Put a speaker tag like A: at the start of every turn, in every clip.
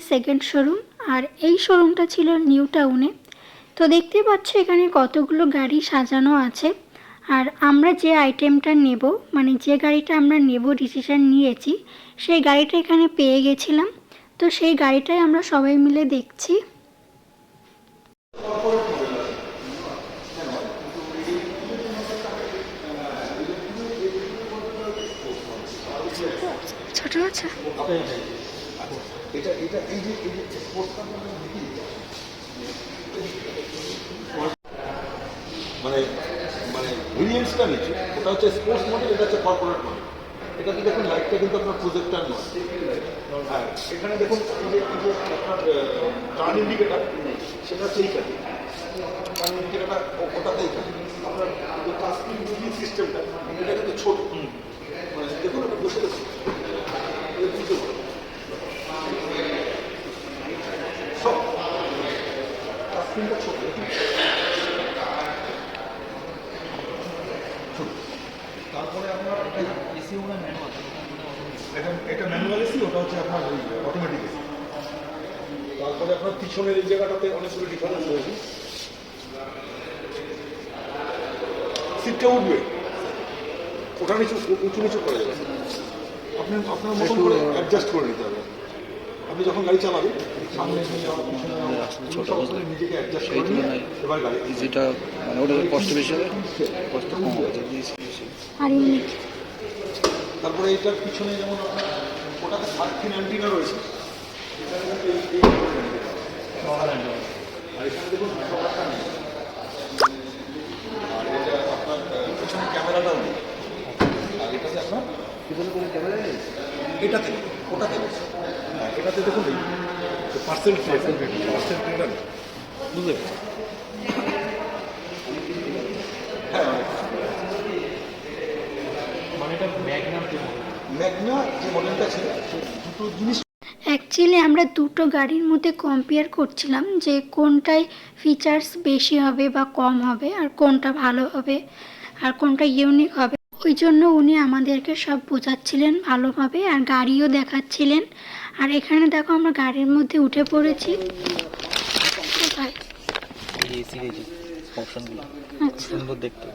A: Second showroom, আর এই শোরুমটা ছিল নিউ টাউনে। তো দেখতে পাচ্ছ এখানে কতগুলো গাড়ি সাজানো আছে। আর আমরা যে আইটেমটা নেব, মানে যে গাড়িটা আমরা নেব ডিসিশন নিয়েছি, সেই গাড়িটা এখানে পেয়ে গেছিলাম। তো সেই গাড়িটাই আমরা সবাই মিলে দেখছি। ছোট আছে
B: মানে মানে ভেরিয়েন্সটা নিচ্ছে, ওটা হচ্ছে স্পোর্টস মডেল, এটা হচ্ছে কর্পোরেট মডেল। এটাতে দেখুন লাইটটা কিন্তু আপনার প্রজেক্টার নয়। হ্যাঁ, এখানে দেখুন এই যে আপনার টার্ন ইন্ডিকেটার, সেটা হচ্ছে এইখানে টার্ন ইন্ডিকেটারটা ওটাতেই থাকে। আপনার যে টাস্কিং সিস্টেমটা এটা কিন্তু ছোট, মানে দেখুন এটা বসে গেছে সব টাস্কিংটা ছোট। তারপরে আপনার এসি ওনার ম্যানুয়াল, এটা ম্যানুয়াল এসি, ওটা হচ্ছে আপনার অটোমেটিক এসি। তারপরে আপনার পিছনের এই জায়গাটাতে অনেকগুলো ডিফারেন্স রয়েছে। সিটটা উঠবে, ওটা নিচু উঁচু নিচু করা যাবে, আপনি আপনার মতন করে অ্যাডজাস্ট করে নিতে হবে। আপনি যখন গাড়ি চালাবেন সামনে পিছনে নিজেকে অ্যাডজাস্ট করে নিয়ে এবার গাড়ি
C: যেটা মানে ওটা কষ্ট বেশি হবে, কষ্ট কম হবে।
B: তারপরে এটার পিছনে যেমন আপনার ওটাতে 13 অ্যান্টিনা রয়েছে, আর এখানে দেখুন সবারটা নেই। আর এটা আপনার পিছনে ক্যামেরাটাও নেই। আর এটাতে আপনার পিছনে কোনো ক্যামেরা নেই, এটাতে ওটাতে হ্যাঁ, এটাতে দেখুন পার্সেন্ট ট্রেডার বুঝলেন। হ্যাঁ, মানে এটা ম্যাগনা যে মডেলটা ছিল, দুটো জিনিস
A: অ্যাকচুয়ালি আমরা দুটো গাড়ির মধ্যে কম্পেয়ার করছিলাম যে কোনটায় ফিচার্স বেশি হবে বা কম হবে, আর কোনটা ভালো হবে আর কোনটা ইউনিক হবে। ওই জন্য উনি আমাদেরকে সব বোঝাচ্ছিলেন ভালোভাবে, আর গাড়িও দেখাচ্ছিলেন। আর এখানে দেখো আমরা গাড়ির মধ্যে উঠে পড়েছি।
C: সুন্দর দেখতে।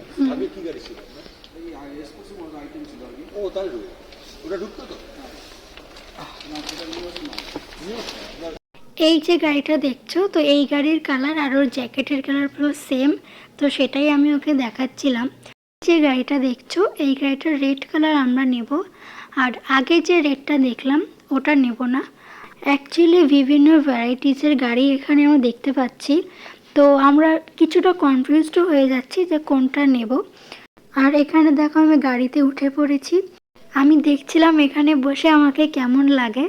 A: এই যে গাড়িটা দেখছো, তো এই গাড়ির কালার আর ওর জ্যাকেটের কালার পুরো সেম। তো সেটাই আমি ওকে দেখাচ্ছিলাম। যে গাড়িটা দেখছো, এই গাড়িটার রেড কালার আমরা নেব, আর আগে যে রেডটা দেখলাম ওটা নেব না। অ্যাকচুয়ালি বিভিন্ন ভ্যারাইটিসের গাড়ি এখানে আমরা দেখতে পাচ্ছি, তো আমরা কিছুটা কনফিউজড হয়ে যাচ্ছি যে কোনটা নেব। আর এখানে দেখো আমি গাড়িতে উঠে পড়েছি। আমি দেখছিলাম এখানে বসে আমাকে কেমন লাগে।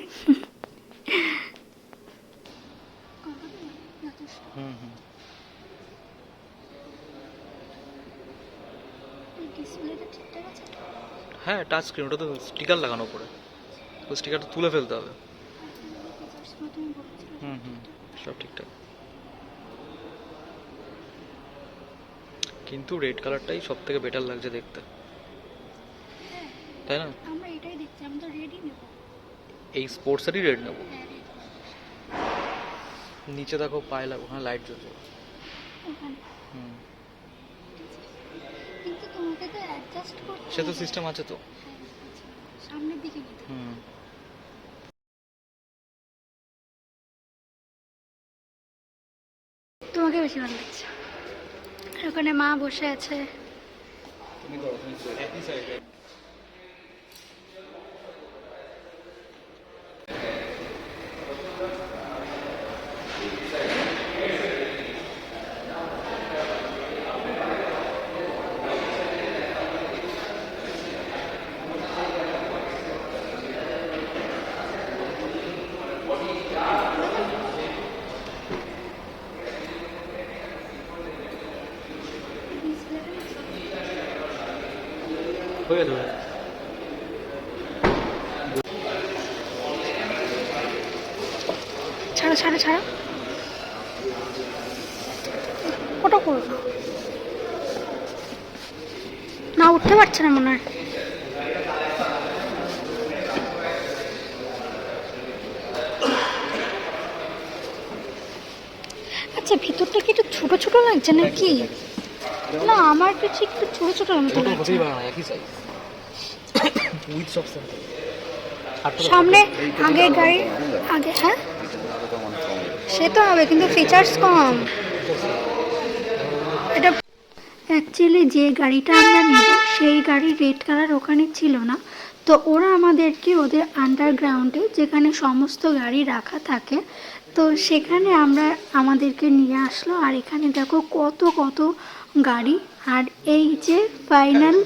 C: হ্যাঁ, টাচ স্ক্রিন, ওটা তো স্টিকার লাগানো পড়ে, তো স্টিকারটা তুলে ফেলতে হবে। সব ঠিকঠাক, কিন্তু রেড কালারটাই সব থেকে বেটার লাগছে দেখতে, তাই না?
A: আমরা এটাই দেখছি, আমরা তো রেডি নেব।
C: এই স্পোর্টসেরই রেড নেবো। নিচে দেখো পায়ে লাগো, ওখানে লাইট জ্বলছে।
A: কিন্তু তোমাকে তো অ্যাডজাস্ট করতে
C: সে তো সিস্টেম আছে তো।
A: সামনের দিকে নিতে। তোমাকে বেশি ভালো লাগছে। ওখানে মা বসে আছে।
C: হয়ে যাবে।
A: ছাড়ো ছাড়ো ছাড়ো, ওটা করো না, উঠতে পারছে না মনে হয়। আচ্ছা ভিতরটা কি একটু ছোট ছোট লাগছে নাকি? না আমার কাছে একটু ছোট ছোট মতো
C: ছোট
A: লাগছে।
C: হতেই পারে না, একই সাইজ উইথ সব সেন্টার।
A: সামনে আগে গাড়ি আগে, হ্যাঁ সে তো হবে কিন্তু ফিচার্স কম। এটা অ্যাকচুয়ালি যে গাড়িটা আমরা নেব সেই গাড়ির রেড কালার ওখানে ছিল না, তো ওরা আমাদেরকে ওদের আন্ডারগ্রাউন্ডে যেখানে সমস্ত গাড়ি রাখা থাকে তো সেখানে আমাদেরকে নিয়ে আসলো। আর এখানে দেখো কত কত গাড়ি, আর এই যে ফাইনাল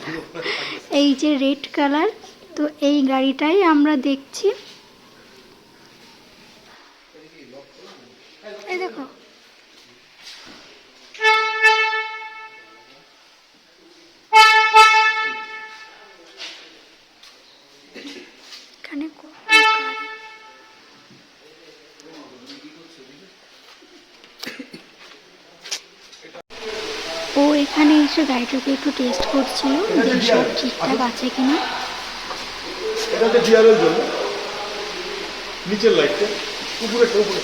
A: এই যে রেড কালার, তো এই গাড়িটাই আমরা দেখছি। এই দেখো এখানে কত গাড়ি। ও এখানে এসে গাড়িটাকে একটু টেস্ট করছিল যে সব ঠিকঠাক আছে কিনা।
B: এটা হচ্ছে ডিআরএল জন্য নিচের লাইটটা উপরে উপরে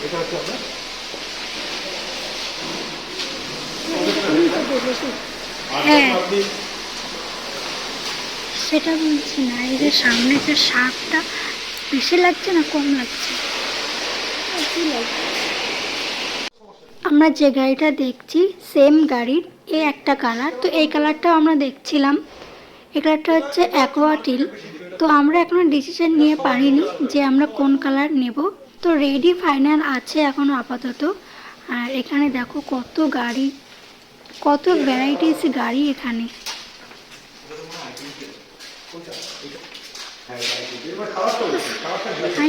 B: এটা হচ্ছে আপনার
A: হ্যাঁ
B: আপনি
A: সেটা বলছি না, এই যে সামনে যে শার্পটা বেশি লাগছে না কম লাগছে? আমরা যে গাড়িটা দেখছি সেম গাড়ির এ একটা কালার, তো এই কালারটাও আমরা দেখছিলাম। এই কালারটা হচ্ছে অ্যাকোয়াটিল। তো আমরা এখনো ডিসিশন নিয়ে পারিনি যে আমরা কোন কালার নেব, তো রেডি ফাইনাল আছে এখনো আপাতত। আর এখানে দেখো কত গাড়ি, কত ভ্যারাইটিস গাড়ি এখানে।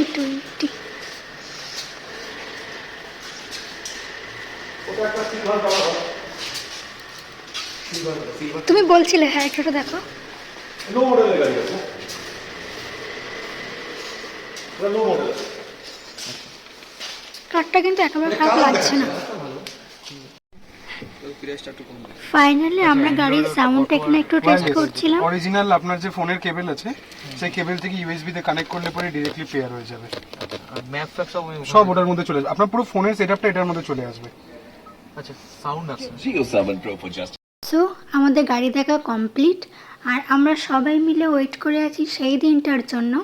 A: i20 তুমি বলছিলে, হ্যাঁ এটা দেখো।
B: নো মডেলের গাড়ি আছে, এটা নো মডেল।
A: কারটা কিন্তু একেবারে খারাপ লাগছে না। ফাইনালি আমরা গাড়ির সাউন্ড এখানে একটু টেস্ট করছিলাম।
D: অরিজিনাল আপনার যে ফোনের কেবল আছে সেই কেবল থেকে ইউএসবি তে কানেক্ট করলে পরে ডাইরেক্টলি পেয়ার হয়ে যাবে।
C: ম্যাপ ফ্যাপ সব
D: সব ওটার মধ্যে চলে যাবে, আপনার পুরো ফোনের সেটআপটা এটার মধ্যে চলে আসবে।
C: আচ্ছা সাউন্ড আছে।
A: সো আমাদের গাড়ি দেখা কমপ্লিট, আর আমরা সবাই মিলে ওয়েট করে আছি সেই দিনটার জন্য,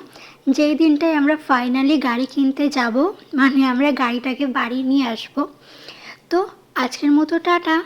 A: যেই দিনটায় আমরা ফাইনালি গাড়ি কিনতে যাব, মানে আমরা গাড়িটাকে বাড়ি নিয়ে আসব। তো আজকের মতো টাটা।